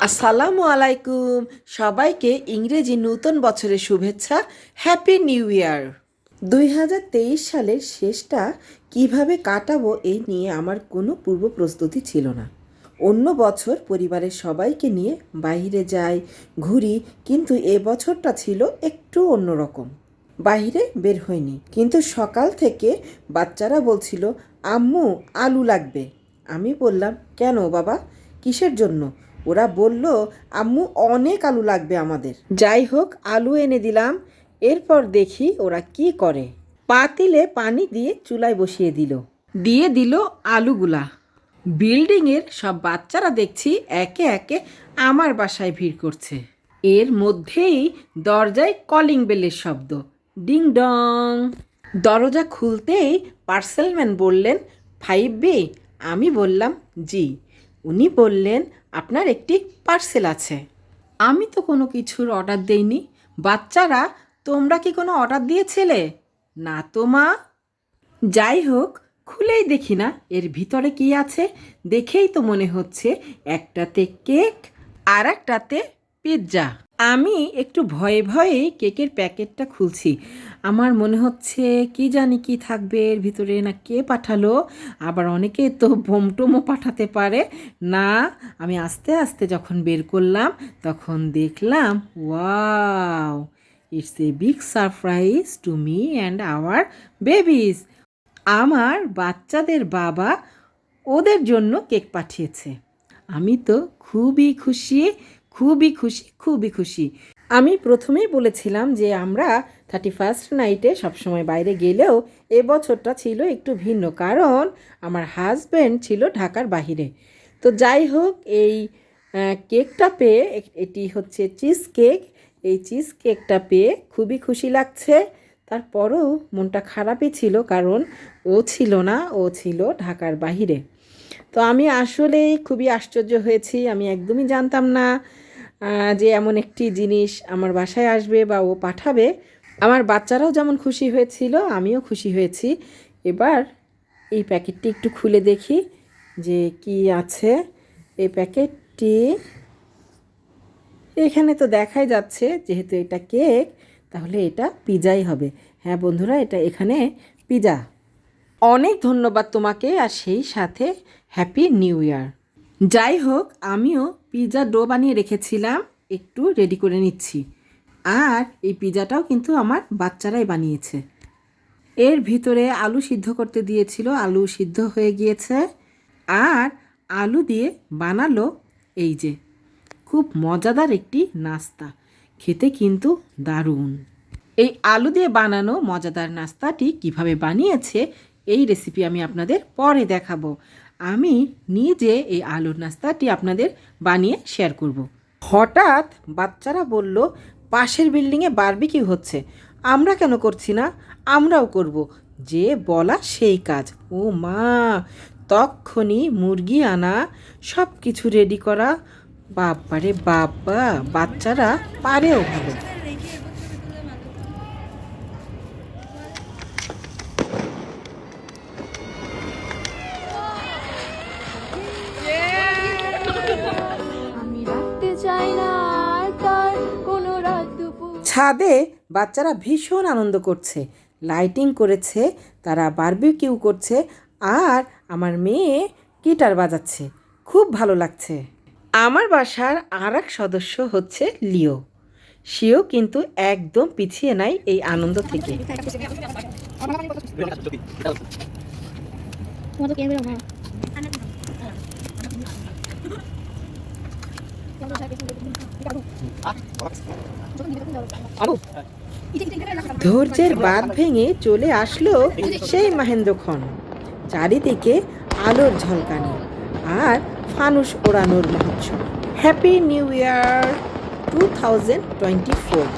আসসালামু আলাইকুম, সবাইকে ইংরেজি নতুন বছরের শুভেচ্ছা। Happy new year. 2023 সালের শেষটা কিভাবে কাটাবো এই নিয়ে আমার কোনো পূর্ব প্রস্তুতি ছিল না। অন্য বছর পরিবারের সবাইকে নিয়ে বাইরে যাই, ঘুরি, কিন্তু এ বছরটা ছিল একটু অন্যরকম। বাইরে বের হয়নি, কিন্তু সকাল থেকে বাচ্চারা বলছিল আম্মু আলু লাগবে। আমি বললাম কেন বাবা, কিসের জন্য? ওরা বলল আম্মু অনেক আলু লাগবে আমাদের। যাই হোক, আলু এনে দিলাম। এরপর দেখি ওরা কি করে। পাতিলে পানি দিয়ে চুলায় বসিয়ে দিল আলুগুলা। বিল্ডিংয়ের সব বাচ্চারা দেখছি একে একে আমার বাসায় ভিড় করছে। এর মধ্যেই দরজায় কলিং বেলের শব্দ, ডিং ডং। দরজা খুলতেই পার্সেলম্যান বললেন 5B। আমি বললাম জি। উনি বললেন আপনার একটি পার্সেল আছে। আমি তো কোনো কিছুর অর্ডার দেইনি। বাচ্চারা, তোমরা কি কোনো অর্ডার দিয়েছিলে? না তো মা। যাই হোক, খুলেই দেখি না এর ভিতরে কি আছে। দেখেই তো মনে হচ্ছে একটাতে কেক আর একটাতে পিৎজা। আমি একটু ভয়ে ভয়েই কেকের প্যাকেটটা খুলছি। আমার মনে হচ্ছে কি জানি কি থাকবে এর ভিতরে, না কে পাঠালো। আবার অনেকে তো বোমটোমও পাঠাতে পারে না। আমি আস্তে আস্তে যখন বের করলাম তখন দেখলাম wow, it's a big surprise to me and our babies. আমার বাচ্চাদের বাবা ওদের জন্য কেক পাঠিয়েছে। আমি তো খুবই খুশি, খুবই খুশি, খুবই খুশি। আমি প্রথমেই বলেছিলাম যে আমরা 31st নাইটে সবসময় বাইরে গেলেও এবছরটা ছিল একটু ভিন্ন, কারণ আমার হাজব্যান্ড ছিল ঢাকার বাহিরে। তো যাই হোক, এই কেকটা পেয়ে, এটি হচ্ছে চিজ কেক, এই চিজ কেকটা পেয়ে খুবই খুশি লাগছে। তারপরও মনটা খারাপই ছিল, কারণ ও ছিল না, ও ছিল ঢাকার বাহিরে। তো আমি আসলেই খুবই আশ্চর্য হয়েছি। আমি একদমই জানতাম না যে এমন একটি জিনিস আমার বাসায় আসবে বা ও পাঠাবে। আমার বাচ্চারাও যেমন খুশি হয়েছিল, আমিও খুশি হয়েছি। এবার এই প্যাকেটটি একটু খুলে দেখি যে কি আছে। এই প্যাকেটটি এখানে তো দেখাই যাচ্ছে, যেহেতু এটা কেক তাহলে এটা পিৎজাই হবে। হ্যাঁ বন্ধুরা, এটা এখানে পিৎজা। অনেক ধন্যবাদ তোমাকে, আর সেই সাথে হ্যাপি নিউ ইয়ার। যাই হোক, আমিও পিৎজা ডো বানিয়ে রেখেছিলাম, একটু রেডি করে নিচ্ছি। আর এই পিৎজাটাও কিন্তু আমার বাচ্চারাই বানিয়েছে। এর ভিতরে আলু সিদ্ধ করতে দিয়েছিল, আলু সিদ্ধ হয়ে গিয়েছে। আর আলু দিয়ে বানালো এই যে খুব মজাদার একটি নাস্তা, খেতে কিন্তু দারুণ। এই আলু দিয়ে বানানো মজাদার নাস্তাটি কিভাবে বানিয়েছে এই রেসিপি আমি আপনাদের পরে দেখাবো। আমি নিজে এই আলুর নাস্তাটি আপনাদের বানিয়ে শেয়ার করব। হঠাৎ বাচ্চারা বলল পাশের বিল্ডিংয়ে বারবিকিউ হচ্ছে, আমরা কেন করছি না? আমরাও করব। যে বলা সেই কাজ। ও মা, তক্ষুনি মুরগি আনা, সব কিছু রেডি করা। বাবারে বাবা, বাচ্চারা পারেও ভালো। ছাদে বাচ্চারা ভীষণ আনন্দ করছে, লাইটিং করেছে, তারা বারবিকিউ করছে, আর আমার মেয়ে গিটার বাজাচ্ছে। খুব ভালো লাগছে। আমার বাসার আর এক সদস্য হচ্ছে লিও। সেও কিন্তু একদম পিছিয়ে নাই এই আনন্দ থেকে। ধৈর্যের বাঁধ ভেঙে চলে আসলো সেই মহেন্দ্রক্ষণ। চারিদিকে আলোর ঝলকানি আর ফানুস ওড়ানোর মহোৎসব। Happy new year 2024।